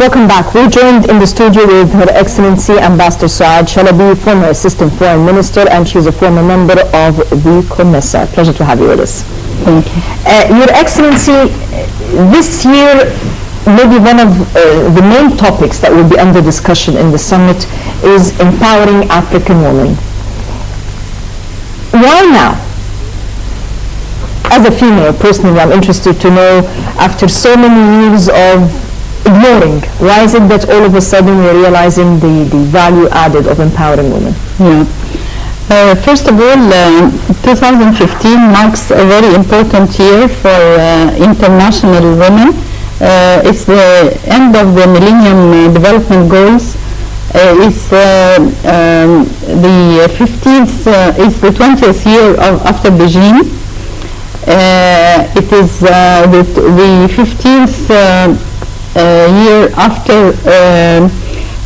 welcome back. We're joined in the studio with Her Excellency Ambassador Soad Shalaby, former Assistant Foreign Minister, and she's a former member of the Khomesa. Pleasure to have you with us. Thank you. Your Excellency, this year, maybe one of the main topics that will be under discussion in the summit is empowering African women. Why now? As a female, personally, I'm interested to know, after so many years of ignoring, why is it that all of a sudden we're realizing the value added of empowering women? Yeah. First of all, 2015 marks a very important year for international women. It's the end of the Millennium Development Goals. It's the 15th, it's the 20th year after Beijing. It is the 15th year after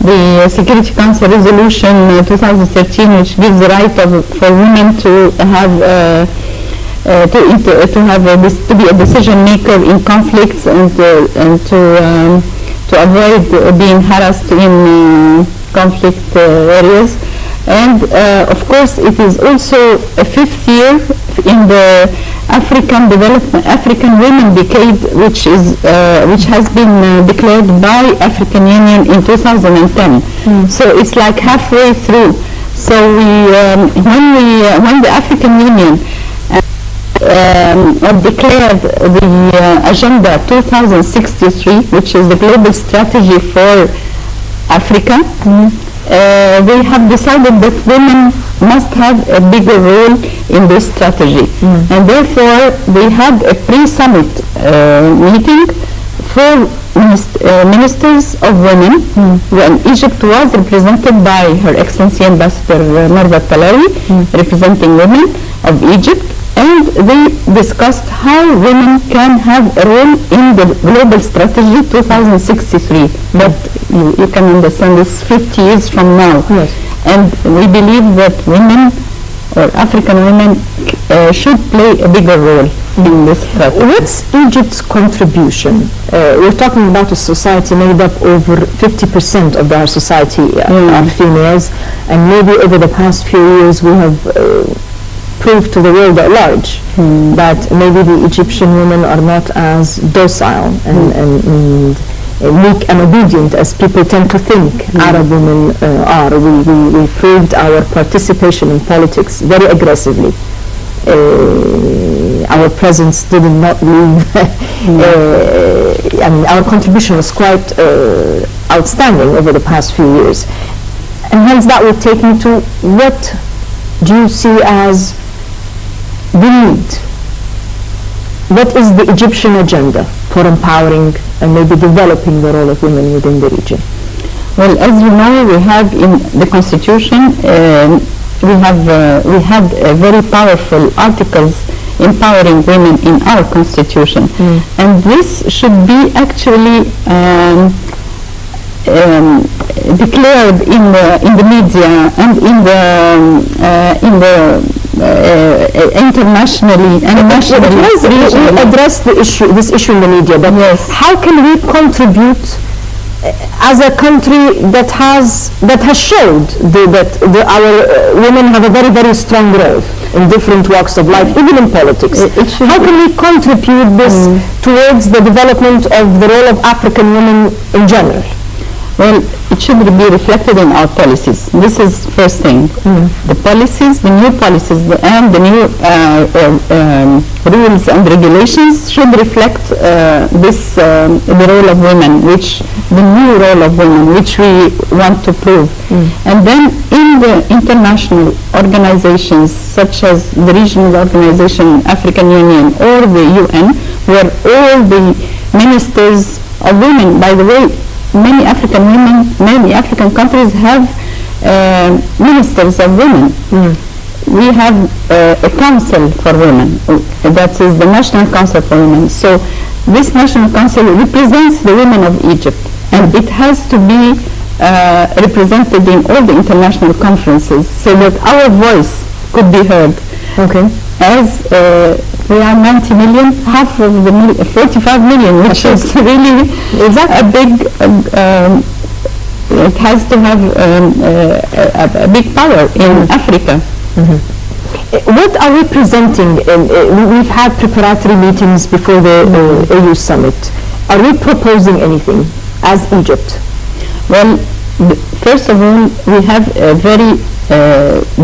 the Security Council Resolution 2013, which gives the right for women to have to be a decision maker in conflicts and to avoid being harassed in conflict areas. And of course, it is also a 5th year in the African Women Decade, which has been declared by African Union in 2010. So it's like halfway through. So when the African Union declared the Agenda 2063, which is the global strategy for Africa, they have decided that women must have a bigger role in this strategy. And therefore, they had a pre-summit meeting for ministers of women, when Egypt was represented by Her Excellency Ambassador Marvat Talawi, representing women of Egypt. And they discussed how women can have a role in the global strategy 2063. But you can understand this 50 years from now. Yes. And we believe that women, or African women, should play a bigger role in this strategy. What's Egypt's contribution? We're talking about a society made up over 50% of our society are females, and maybe over the past few years we have proved to the world at large that maybe the Egyptian women are not as docile and meek and obedient as people tend to think Arab women are. We proved our participation in politics very aggressively. Our presence did not leave. I mean, our contribution was quite outstanding over the past few years. And hence that would take me to, what do you see as the need? What is the Egyptian agenda for empowering and maybe developing the role of women within the region? Well, as you know, we have in the Constitution, we had very powerful articles empowering women in our Constitution, and this should be actually declared in the media and in the internationally and nationally. We address this issue in the media, but how can we contribute as a country that has showed that our women have a very, very strong role in different walks of life, even in politics? How can we contribute this towards the development of the role of African women in general? Well, it should be reflected in our policies. This is first thing. The policies, the new policies, and the new rules and regulations should reflect the role of women, the new role of women, which we want to prove. And then in the international organizations, such as the regional organization, African Union, or the UN, where all the ministers of women, by the way, many African women, many African countries have ministers of women. We have a council for women, that is the National Council for Women. So this National Council represents the women of Egypt, and it has to be represented in all the international conferences so that our voice could be heard. Okay. As We are 90 million, half of the 45 million, which is really a big, it has to have a big power in Africa. What are we presenting? We've had preparatory meetings before the AU summit. Are we proposing anything as Egypt? Well, first of all, we have a very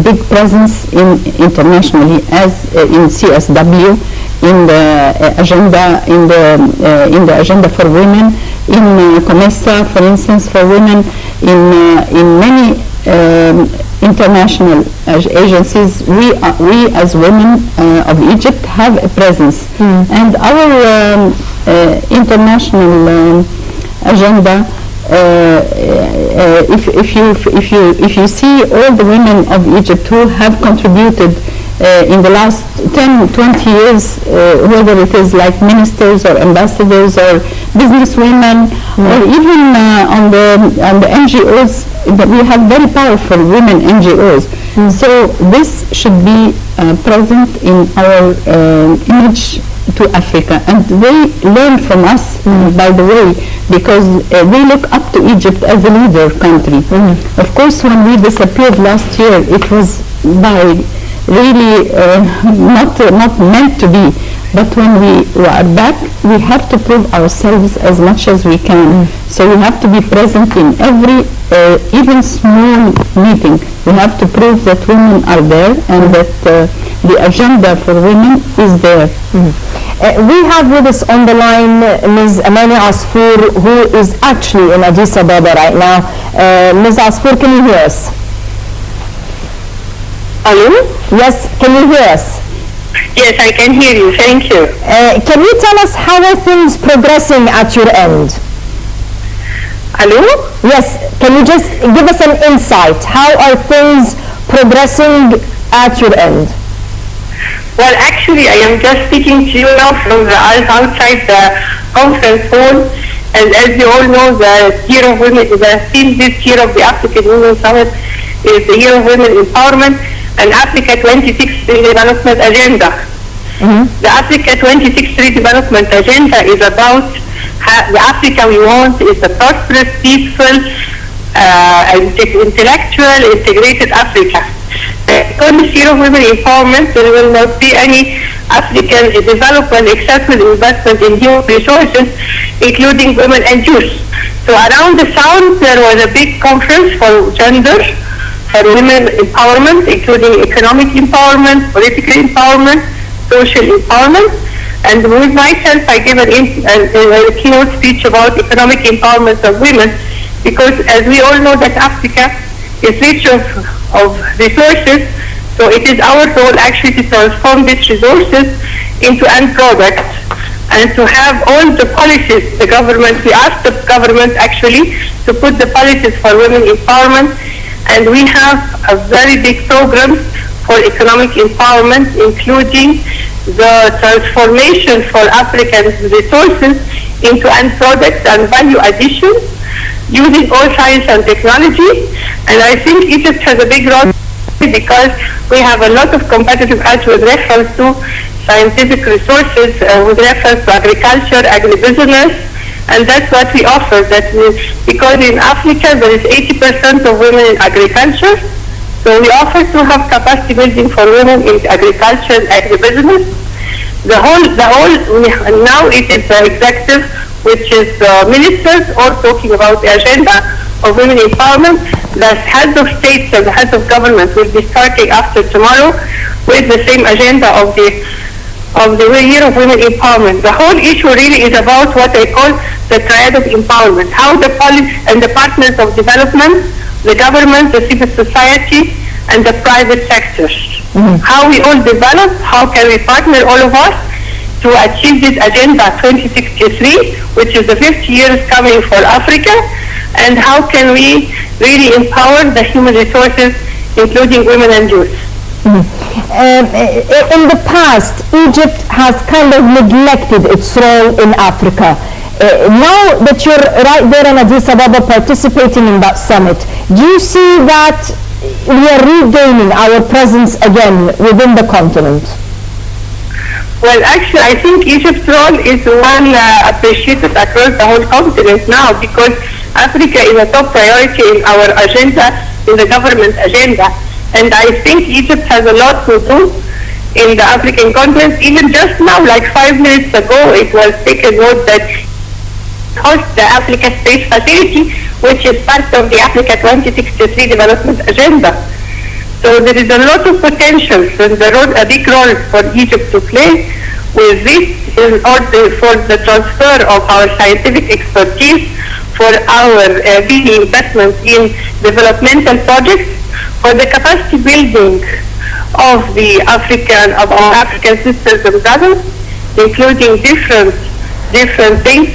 big presence internationally, as in CSW, in the agenda, in the agenda for women, in COMESA, for instance, for women, in many international agencies. We as women of Egypt have a presence, and our international agenda. If you see all the women of Egypt who have contributed in the last 10, 20 years, whether it is like ministers or ambassadors or businesswomen, or even on the NGOs, that we have very powerful women NGOs. So this should be present in our image to Africa, and they learn from us, by the way, because they look up to Egypt as a leader country. Of course, when we disappeared last year, it was by really not meant to be. But when we are back, we have to prove ourselves as much as we can. So we have to be present in every, even small meeting. We have to prove that women are there and that the agenda for women is there. We have with us on the line Ms. Amani Asfour, who is actually in Addis Ababa right now. Ms. Asfour, can you hear us? Hello? Yes, can you hear us? Yes, I can hear you. Thank you. Can you tell us how are things progressing at your end? Hello? Yes, can you just give us an insight? How are things progressing at your end? Well, actually, I am just speaking to you now from the outside the conference hall. And as you all know, the Year of Women, the theme this year of the African Women Summit is the Year of Women Empowerment and Africa 2063 Development Agenda. The Africa 2063 Development Agenda is about the Africa we want is a prosperous, peaceful, intellectual, integrated Africa. On this Year of Women Empowerment, there will not be any African development except with investment in human resources, including women and youth. So around the South, there was a big conference for gender, for women empowerment, including economic empowerment, political empowerment, social empowerment. And with myself, I gave a keynote speech about economic empowerment of women, because as we all know that Africa is rich of resources, so it is our role actually to transform these resources into end products and to have all the policies, we asked the government actually to put the policies for women empowerment, and we have a very big program for economic empowerment, including the transformation for African resources into end products and value addition, using all science and technology. And I think Egypt has a big role because we have a lot of competitive edge with reference to scientific resources, with reference to agriculture, agribusiness, and that's what we offer. Because in Africa there is 80% of women in agriculture, so we offer to have capacity building for women in agriculture and agribusiness. Now it is the executive, which is ministers, all talking about the agenda of women empowerment. The heads of states and the heads of government will be starting after tomorrow with the same agenda of the Year of Women Empowerment. The whole issue really is about what I call the triad of empowerment, how the policy and the partners of development, the government, the civil society, and the private sector. How we all develop, how can we partner all of us to achieve this agenda 2063, which is the 50 years coming for Africa, and how can we really empower the human resources, including women and youth. In the past, Egypt has kind of neglected its role in Africa. Now that you're right there in Addis Ababa participating in that summit, do you see that we are regaining our presence again within the continent? Well, actually, I think Egypt's role is one appreciated across the whole continent now, because Africa is a top priority in our agenda, in the government agenda. And I think Egypt has a lot to do in the African continent. Even just now, like 5 minutes ago, it was taken note that host the Africa Space Facility, which is part of the Africa 2063 development agenda. So there is a lot of potential and a big role for Egypt to play with this in order for the transfer of our scientific expertise, for our big investment in developmental projects, for the capacity building of our African sisters and brothers, including different things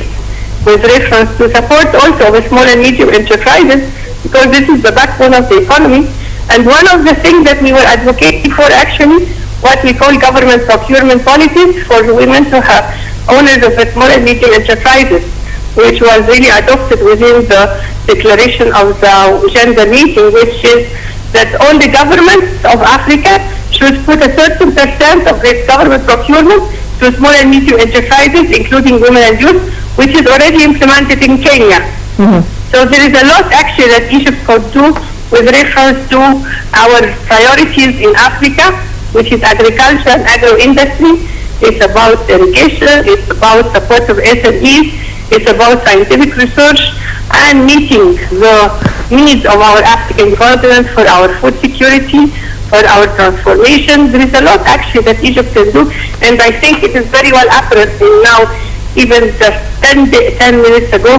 with reference to support also of small and medium enterprises, because this is the backbone of the economy. And one of the things that we were advocating for, actually, what we call government procurement policies for women to have owners of small and medium enterprises, which was really adopted within the declaration of the gender meeting, which is that all the governments of Africa should put a certain percent of this government procurement to small and medium enterprises, including women and youth, which is already implemented in Kenya. Mm-hmm. So there is a lot actually that Egypt could do with reference to our priorities in Africa, which is agriculture and agro-industry. It's about irrigation, it's about support of SMEs, it's about scientific research and meeting the needs of our African continent for our food security, for our transformation. There is a lot actually that Egypt can do, and I think it is very well apparent now, even just 10 minutes ago,